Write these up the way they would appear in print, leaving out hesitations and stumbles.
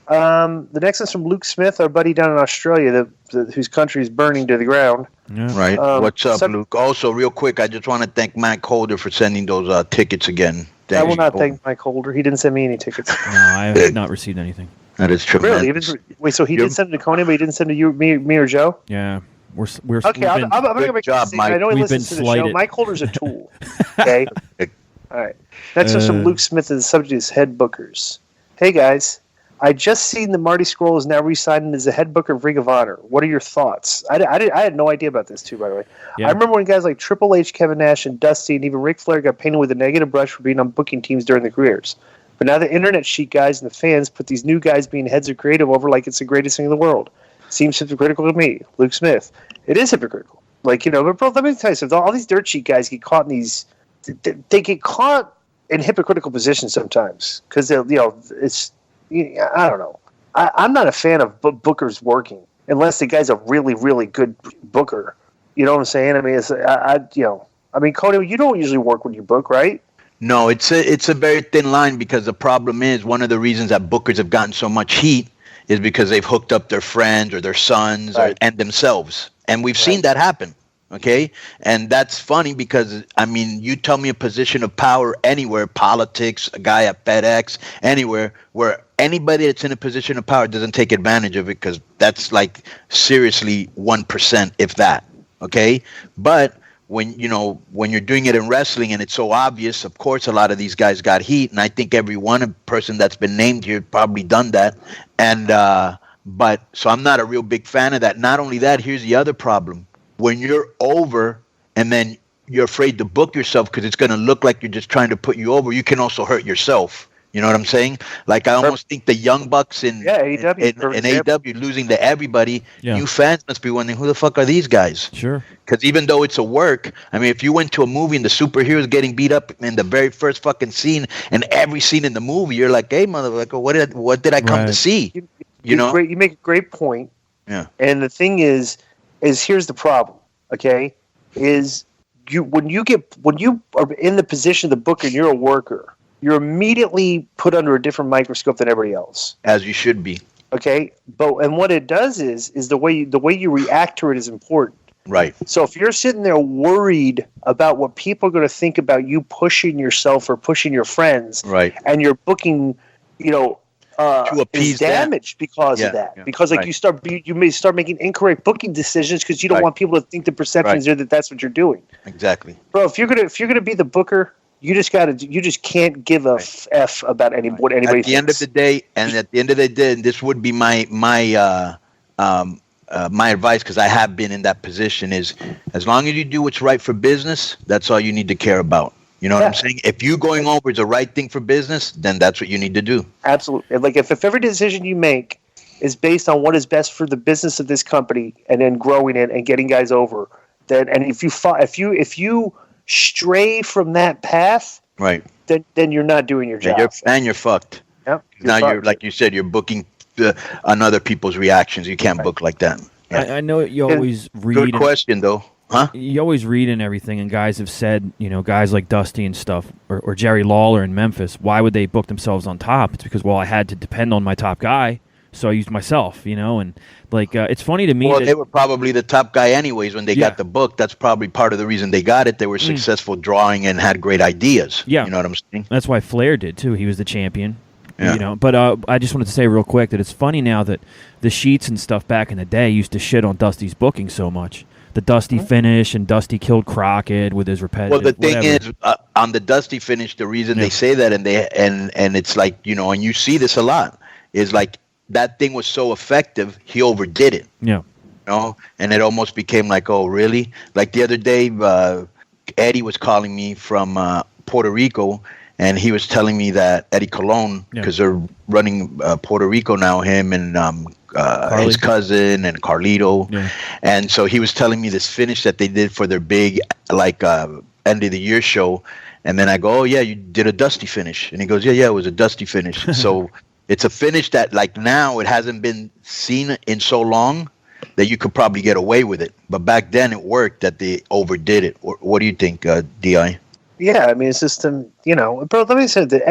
The next one's from Luke Smith, our buddy down in Australia, whose country is burning to the ground. Yeah. Right. What's up, Luke? Also, real quick, I just want to thank Mike Holder for sending those tickets again. I will not thank Mike Holder. He didn't send me any tickets. No, I have not received anything. That is tremendous. Really? Wait, so he did send it to Coney, but he didn't send it to you, me or Joe? Yeah. We're okay, I'm going to make job, Mike. I know he We've listens to the slighted. show. Mike Holder's a tool. Okay? All right. Next one's from Luke Smith, and the subject is head bookers. Hey, guys. I just seen that Marty Scurll is now re-signed as the head booker of Ring of Honor. What are your thoughts? I had no idea about this, too, by the way. Yeah. I remember when guys like Triple H, Kevin Nash, and Dusty, and even Ric Flair got painted with a negative brush for being on booking teams during their careers. But now the internet sheet guys and the fans put these new guys being heads of creative over like it's the greatest thing in the world. Seems hypocritical to me. Luke Smith. It is hypocritical. Like, but bro, let me tell you something. All these dirt sheet guys get caught in these... They get caught in hypocritical positions sometimes. Because, it's... I don't know. I'm not a fan of bookers working unless the guy's a really, really good booker. You know what I'm saying? I mean, Cody, you don't usually work when you book, right? No, it's a very thin line because the problem is one of the reasons that bookers have gotten so much heat is because they've hooked up their friends or their sons and themselves. And we've seen that happen. Okay. And that's funny because, I mean, you tell me a position of power anywhere, politics, a guy at FedEx, anywhere where anybody that's in a position of power doesn't take advantage of it because that's like seriously 1%, if that. Okay. But when you're doing it in wrestling and it's so obvious, of course, a lot of these guys got heat. And I think every person that's been named here probably done that. And, but so I'm not a real big fan of that. Not only that, here's the other problem. When you're over and then you're afraid to book yourself because it's going to look like you're just trying to put you over, you can also hurt yourself. You know what I'm saying? Like I almost think the Young Bucks in AEW losing to everybody, you fans must be wondering, who the fuck are these guys? Sure. Because even though it's a work, I mean, if you went to a movie and the superheroes getting beat up in the very first fucking scene and every scene in the movie, you're like, hey, motherfucker, what did I come to see? You make a great point. Yeah. And the thing is here's the problem, okay? Is when you are in the position of the booker and you're a worker, you're immediately put under a different microscope than everybody else. As you should be. Okay? And what it does is the way you react to it is important. Right. So if you're sitting there worried about what people are going to think about you pushing yourself or pushing your friends, right, and your booking, to appease is damaged because of that. Because you may start making incorrect booking decisions because you don't want people to think the perception is there that that's what you're doing. Exactly. Bro, if you're gonna be the booker, you just can't give a f about what anybody thinks. At the end of the day, and this would be my advice, because I have been in that position, is as long as you do what's right for business, that's all you need to care about. You know what I'm saying? If you going over is the right thing for business, then that's what you need to do. Absolutely. Like if every decision you make is based on what is best for the business of this company and then growing it and getting guys over, then if you stray from that path, right, then you're not doing your job. You're fucked. Yep. You're like you said, you're booking on other people's reactions. You can't book like that. Yeah. I know you always read. Good question, though. Huh? You always read and everything, and guys have said, guys like Dusty and stuff, or Jerry Lawler in Memphis, why would they book themselves on top? It's because, I had to depend on my top guy, so I used myself, and it's funny to me. Well, they were probably the top guy anyways when they got the book. That's probably part of the reason they got it. They were successful drawing and had great ideas. Yeah. You know what I'm saying? That's why Flair did, too. He was the champion. Yeah. But I just wanted to say real quick that it's funny now that the sheets and stuff back in the day used to shit on Dusty's booking so much. The Dusty finish, and Dusty killed Crockett with his repetitive. Well, the thing is, on the Dusty finish, the reason they say that, and it's like, and you see this a lot, is like that thing was so effective, he overdid it. Yeah. And it almost became like, oh, really? Like the other day, Eddie was calling me from Puerto Rico, and he was telling me that Eddie Colon, because they're running Puerto Rico now, him and his cousin and Carlito. Yeah. And so he was telling me this finish that they did for their big, end of the year show. And then I go, oh, yeah, you did a Dusty finish. And he goes, yeah, it was a Dusty finish. So it's a finish that, like, now it hasn't been seen in so long that you could probably get away with it. But back then it worked that they overdid it. What do you think, D.I.? Yeah, I mean, it's just, bro, let me say that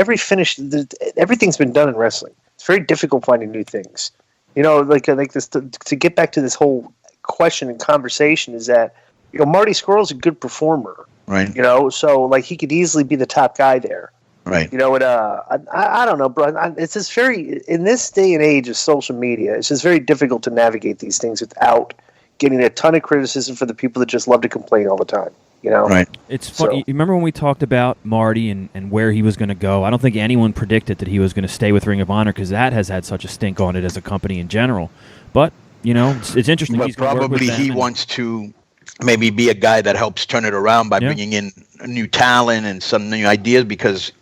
everything's been done in wrestling. very difficult finding new things. Like this to get back to this whole question and conversation is that Marty Scurll's a good performer, right? So like he could easily be the top guy there, right? I don't know, bro. It's just very in this day and age of social media. It's just very difficult to navigate these things without getting a ton of criticism for the people that just love to complain all the time. Right. It's funny. You remember when we talked about Marty and where he was going to go? I don't think anyone predicted that he was going to stay with Ring of Honor because that has had such a stink on it as a company in general. But, it's interesting. But probably he wants to maybe be a guy that helps turn it around by bringing in new talent and some new ideas because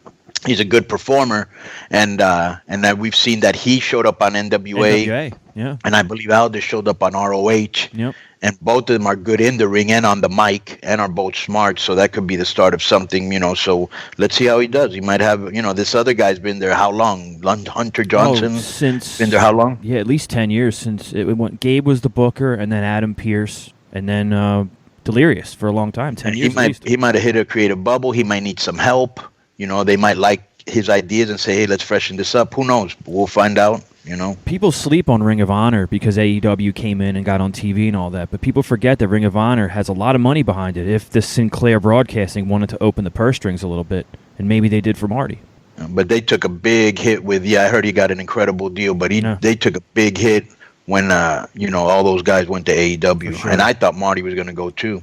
he's a good performer. And that we've seen that he showed up on NWA. Yeah. And I believe Aldis showed up on ROH. Yep. And both of them are good in the ring and on the mic and are both smart. So that could be the start of something, So let's see how he does. He might have, this other guy's been there how long? Hunter Johnson? Been there how long? Yeah, at least 10 years since it went. Gabe was the booker and then Adam Pearce and then Delirious for a long time. 10 years at least. He might have hit a creative bubble. He might need some help. They might like his ideas and say, hey, let's freshen this up. Who knows? We'll find out. People sleep on Ring of Honor because AEW came in and got on TV and all that, but people forget that Ring of Honor has a lot of money behind it. If the Sinclair Broadcasting wanted to open the purse strings a little bit, and maybe they did for Marty. But they took a big hit with, I heard he got an incredible deal, but they took a big hit when, all those guys went to AEW, and I thought Marty was going to go too.